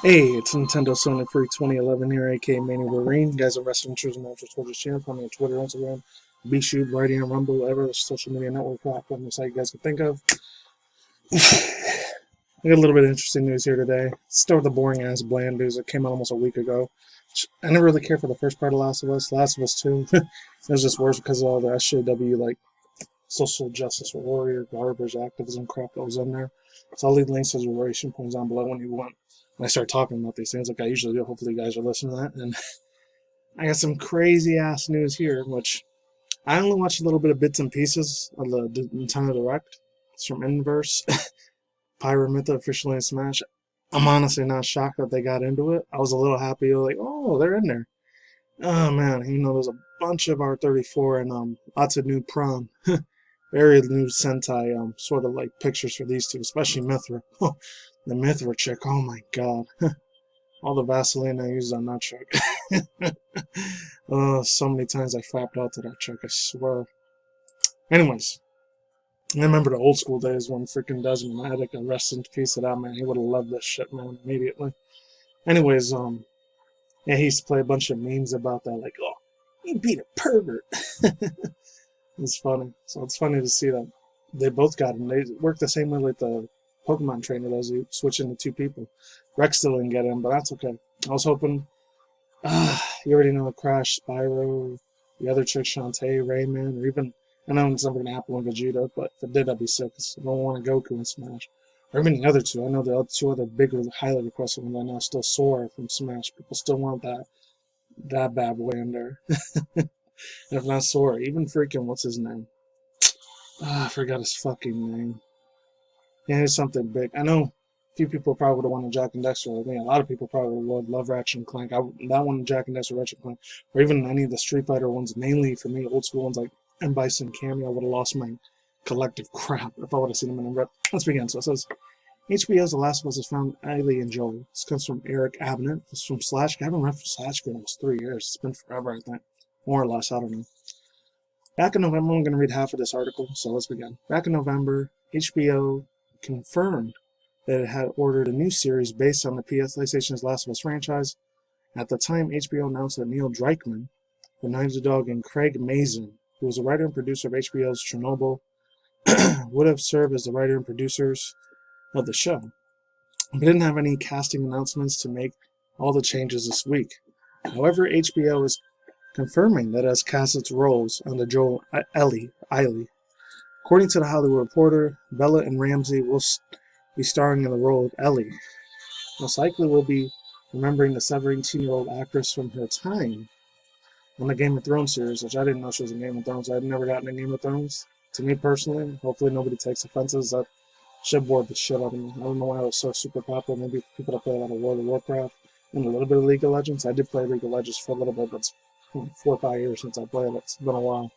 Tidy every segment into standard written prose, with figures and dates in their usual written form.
Hey, it's Nintendo Sony Freak 2011 here, aka MannyTendoWolverine. You guys are wrestling choosers and ultras towards this channel. Follow me on Twitter, Instagram, BShoot, Writing, and Rumble, whatever social media network platform the site you guys can think of. I got a little bit of interesting news here today. Start with the boring ass bland news that came out almost a week ago. I never really cared for the first part of Last of Us. Last of Us 2. It was just worse because of all the SJW, like, social justice warrior garbage activism crap that was in there. So I'll leave links to the relation points down below when you want. When I start talking about these things, like I usually do, hopefully you guys are listening to that. And I got some crazy ass news here, which I only watched a little bit of bits and pieces of the Nintendo Direct. It's from Inverse. Pyra Mythra officially in Smash. I'm honestly not shocked that they got into it. I was a little happy, like, oh, they're in there. Oh man, there's a bunch of R34 and lots of new prom. Very new Sentai, sort of like pictures for these two, especially Mythra. The Mythra chick, oh my god. All the Vaseline I used on that chick. So many times I flapped out to that chick, I swear. Anyways, I remember the old school days when freaking Desmond had like a rest in peace of that man. He would have loved this shit, man, immediately. Anyways, yeah, he used to play a bunch of memes about that, like, oh, you beat a pervert. It's funny. So it's funny to see that they both got him. They work the same way like the Pokemon trainer does. You switch into two people. Rex still didn't get him, but that's okay. I was hoping. You already know Crash, Spyro, the other chick, Shantae, Rayman, or even. I know it's never going to happen with Vegeta, but if it did, I'd be sick. I don't want a Goku in Smash. Or even the other two. I know the other two other bigger, highly requested ones. I know still Sora from Smash. People still want that bad boy in there. And if not Sora, even freaking what's his name? I forgot his fucking name. Yeah, it's something big. I know a few people probably would have wanted Jack and Dexter with me. A lot of people probably would love Ratchet and Clank. That one, Jack and Dexter, Ratchet and Clank, or even any of the Street Fighter ones. Mainly for me, old school ones like M Bison, Cameo. I would have lost my collective crap if I would have seen them in red. Let's begin. So it says HBO's The Last of Us has found Ellie and Joel. This comes from Eric Abnett. This is from Slash. I haven't read from Slash for almost 3 years. It's been forever, I think, more or less. I don't know. Back in November, I'm going to read half of this article, so let's begin. Back in November, HBO confirmed that it had ordered a new series based on the PlayStation's Last of Us franchise. At the time, HBO announced that Neil Druckmann, the Naughty Dog, and Craig Mazin, who was a writer and producer of HBO's Chernobyl, would have served as the writer and producers of the show. But didn't have any casting announcements to make all the changes this week. However, HBO is confirming that it has cast its roles on the Joel Ellie. According to the Hollywood Reporter, Bella and Ramsey will be starring in the role of Ellie. Most likely will be remembering the 17-year-old actress from her time on the Game of Thrones series, which I didn't know she was in Game of Thrones. I'd never gotten a Game of Thrones. To me personally, hopefully nobody takes offenses. That should bore the shit out of me. I don't know why it was so super popular. Maybe people that play a lot of World of Warcraft and a little bit of League of Legends. I did play League of Legends for a little bit, but it's 4 or 5 years since I played it. It's been a while.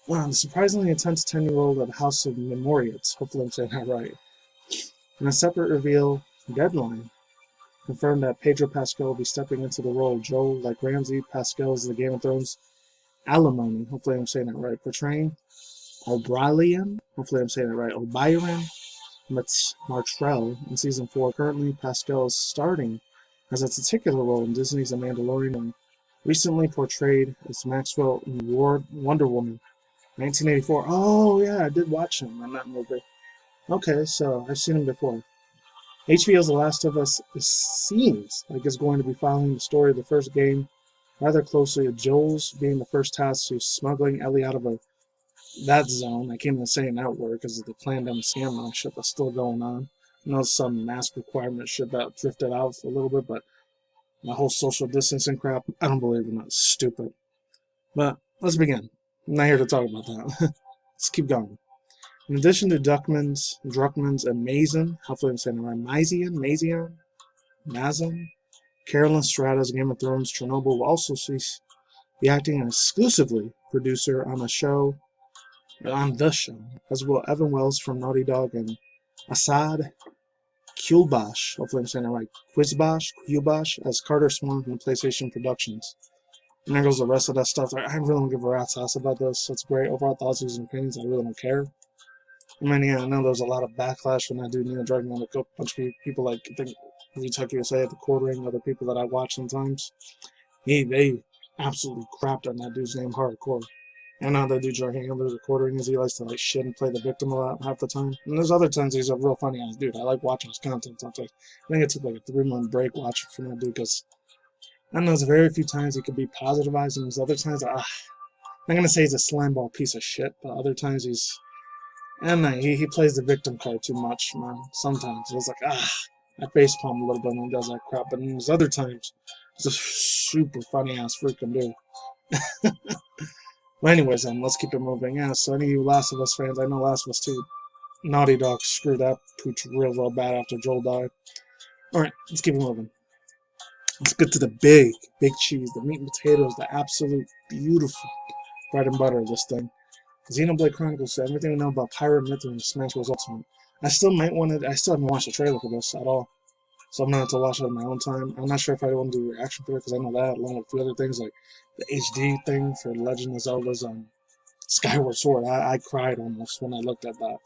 The surprisingly intense 10-year-old at House of Memorials, hopefully I'm saying that right. In a separate reveal, Deadline confirmed that Pedro Pascal will be stepping into the role of Joel, like Ramsey. Pascal is the Game of Thrones alimony, hopefully I'm saying that right, portraying O'Brien, hopefully I'm saying that right, O'Byron Martrell in Season 4. Currently, Pascal is starting as a titular role in Disney's The Mandalorian and recently portrayed as Maxwell in Wonder Woman 1984. Oh, yeah, I did watch him in that movie. Okay, so I've seen him before. HBO's The Last of Us seems like it's going to be following the story of the first game rather closely, with Joel's being the first task to smuggling Ellie out of that zone. I can't even say that word because of the pandemic scam shit that's still going on. I know some mask requirement shit that drifted out for a little bit, but the whole social distancing crap, I don't believe in that. It's stupid. But let's begin. I'm not here to talk about that. Let's keep going. In addition to Druckmann's and Mazin, hopefully I'm saying it right, Mazin, Carolyn Strata's Game of Thrones Chernobyl will also be acting as exclusively producer on the show, as will Evan Wells from Naughty Dog and Assad Kulbash, hopefully I'm saying it right, Quizbash, as Carter Swan from PlayStation Productions. And there goes the rest of that stuff. I really don't give a rat's ass about this. It's great. Overall thoughts and opinions, I really don't care. I mean, yeah, I know there's a lot of backlash when I do Neil Druckmann. A bunch of people like think Utah USA, the quartering, other people that I watch sometimes. They absolutely crapped on that dude's name hardcore. And now that dude Jorge Handler's recording is he likes to like shit and play the victim a lot half the time. And there's other times he's a real funny ass dude. I like watching his content sometimes. I think it took like a 3-month break watching from that dude because I don't know, there's very few times he could be positivized, and there's other times I'm gonna say he's a slimeball piece of shit, but other times he's he plays the victim card too much, man. Sometimes it's like I facepalm a little bit when he does that crap, but then there's other times he's a super funny ass freaking dude. Well, anyways, let's keep it moving. Yeah, so any of you Last of Us fans, I know Last of Us 2, Naughty Dog screwed that pooch real bad after Joel died. Alright, let's keep it moving. Let's get to the big cheese, the meat and potatoes, the absolute beautiful bread and butter of this thing. Xenoblade Chronicles, everything we know about Pyra Mythra and Smash Bros. Ultimate. I still haven't watched the trailer for this at all. So I'm going to have to watch it on my own time. I'm not sure if I want to do a reaction for it because I know that, along with a few other things like the HD thing for Legend of Zelda's Skyward Sword. I cried almost when I looked at that.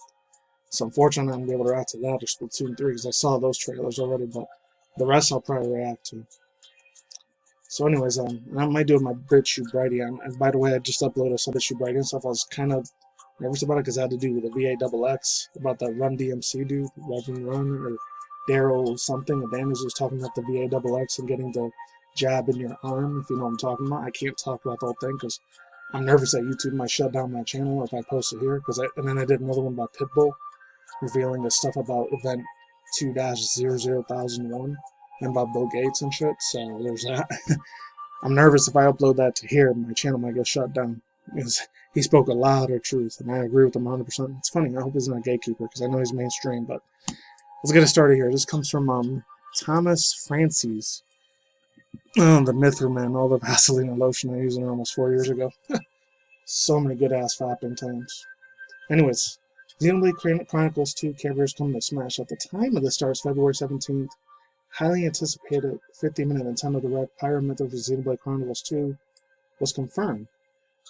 So unfortunately, I'm going to be able to react to that or Splatoon 3 because I saw those trailers already, but the rest I'll probably react to. So anyways, I might do my BitChute Brighty. And by the way, I just uploaded some BitChute Brighty and stuff. I was kind of nervous about it because it had to do with the VAXX, about that Run DMC dude, Reverend Run, or Daryl something. Advantage was talking about the VAXX and getting the jab in your arm, if you know what I'm talking about. I can't talk about the whole thing because I'm nervous that YouTube might shut down my channel if I post it here. And then I did another one about Pitbull, revealing the stuff about Event 2-00001 and about Bill Gates and shit. So there's that. I'm nervous if I upload that to here, my channel might get shut down. Because he spoke a lot of truth, and I agree with him 100%. It's funny, I hope he's not a gatekeeper, because I know he's mainstream, but let's get it started here. This comes from Thomas Francis. Oh, the Mythra, man. All the Vaseline and lotion I used in almost 4 years ago. So many good-ass fapping times. Anyways, Xenoblade Chronicles 2 Carriers coming to Smash. At the time of the start, February 17th, highly anticipated 50-minute Nintendo Direct Pyra Mythra for Xenoblade Chronicles 2 was confirmed.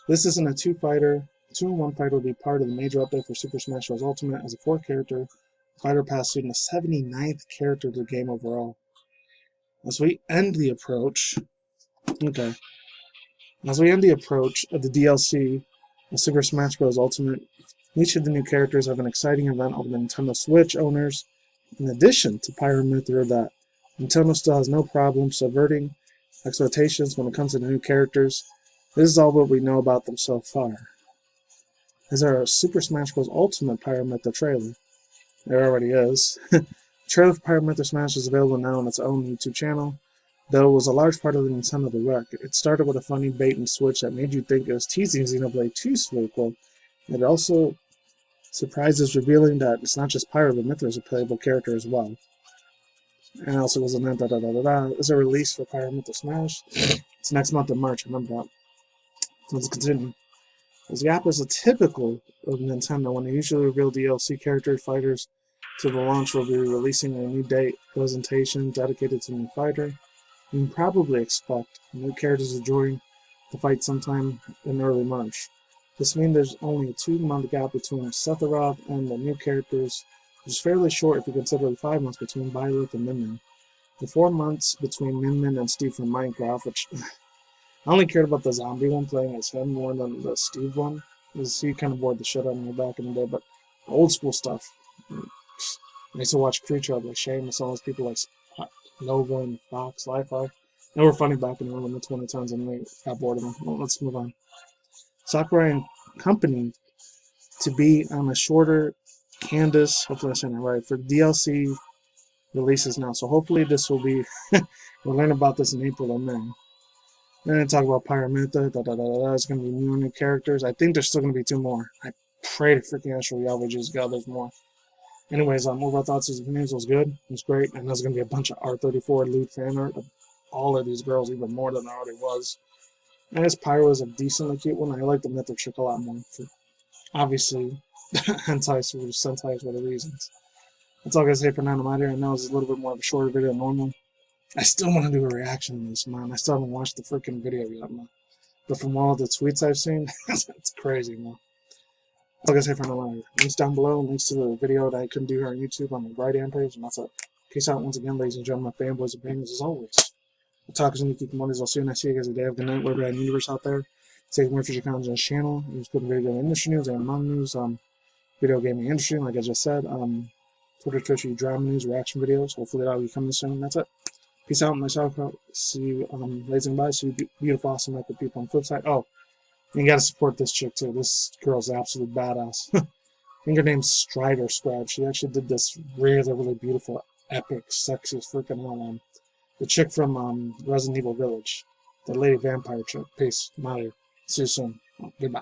This isn't a 2-in-1 fighter will be part of the major update for Super Smash Bros. Ultimate as a 4-character fighter pass, suiting the 79th character to the game overall. As we end the approach of the DLC of Super Smash Bros. Ultimate, each of the new characters have an exciting event of the Nintendo Switch owners, in addition to Pyra Mythra, that Nintendo still has no problem subverting expectations when it comes to the new characters. This is all what we know about them so far. Is there a Super Smash Bros. Ultimate Pyra Mythra trailer? There already is. The trailer for Pyra Mythra Smash is available now on its own YouTube channel, though it was a large part of the Nintendo Direct. It started with a funny bait and switch that made you think it was teasing Xenoblade 2's sequel. It also surprises, revealing that it's not just Pyra, but Mythra is a playable character as well. And also was a It's a release for Pyra Mythra Smash. It's next month in March, remember that. Let's continue. This gap is a typical of Nintendo when they usually reveal DLC character fighters to the launch. Will be releasing a new date presentation dedicated to the new fighter. You can probably expect new characters to join the fight sometime in early March. This means there's only a 2-month gap between Sephiroth and the new characters, which is fairly short if you consider the 5 months between Byleth and Min Min. The 4 months between Min Min and Steve from Minecraft, which I only cared about the zombie one playing as him more than the Steve one, because he kind of bored the shit out of me back in the day. But old school stuff, I used to watch Creature like Seamus, all those people like Nova and Fox, Li-Fi. They were funny back in the early 2010s, and they got bored of them. Well, let's move on. Sakurai and Company to be on a shorter Candace, hopefully I'm saying that right, for DLC releases now. So hopefully this will be, we'll learn about this in April or May. Then they talk about Pyra Mythra, There's going to be new characters. I think there's still going to be 2 more. I pray to freaking Astro Yalvages God there's more. Anyways, overall thoughts is the news was good. It was great. And there's going to be a bunch of R34 lewd fan art of all of these girls, even more than there already was. And this Pyra was a decently cute one. I like the Mythra chick a lot more. For obviously, hentai or sentai for the reasons. That's all I gotta say for now. No matter, I know it's a little bit more of a shorter video than normal. I still want to do a reaction to this, man. I still haven't watched the freaking video yet, man. But from all the tweets I've seen, it's crazy, man. That's all I gotta say for now. Links down below, links to the video that I couldn't do here on YouTube on my right hand page, and that's it. Peace out once again, ladies and gentlemen, fanboys and bangers, as always. We'll talk as keep Mondays. I'll see you next week. As a day of good night, wherever that universe out there. Take more future content on this channel. There's good video game industry news and manga news, video gaming industry, like I just said. Twitter, Twitch, drama news, reaction videos. Hopefully that'll be coming soon. That's it. Peace out, myself. See you, ladies and guys. See you, beautiful, awesome, like the people on the flip side. Oh, you gotta support this chick too. This girl's absolute badass. I think her name's Strider Scribe. She actually did this really, really beautiful, epic, sexy freaking one. The chick from Resident Evil Village. The lady vampire chick. Peace. I'm out of here. See you soon. Goodbye.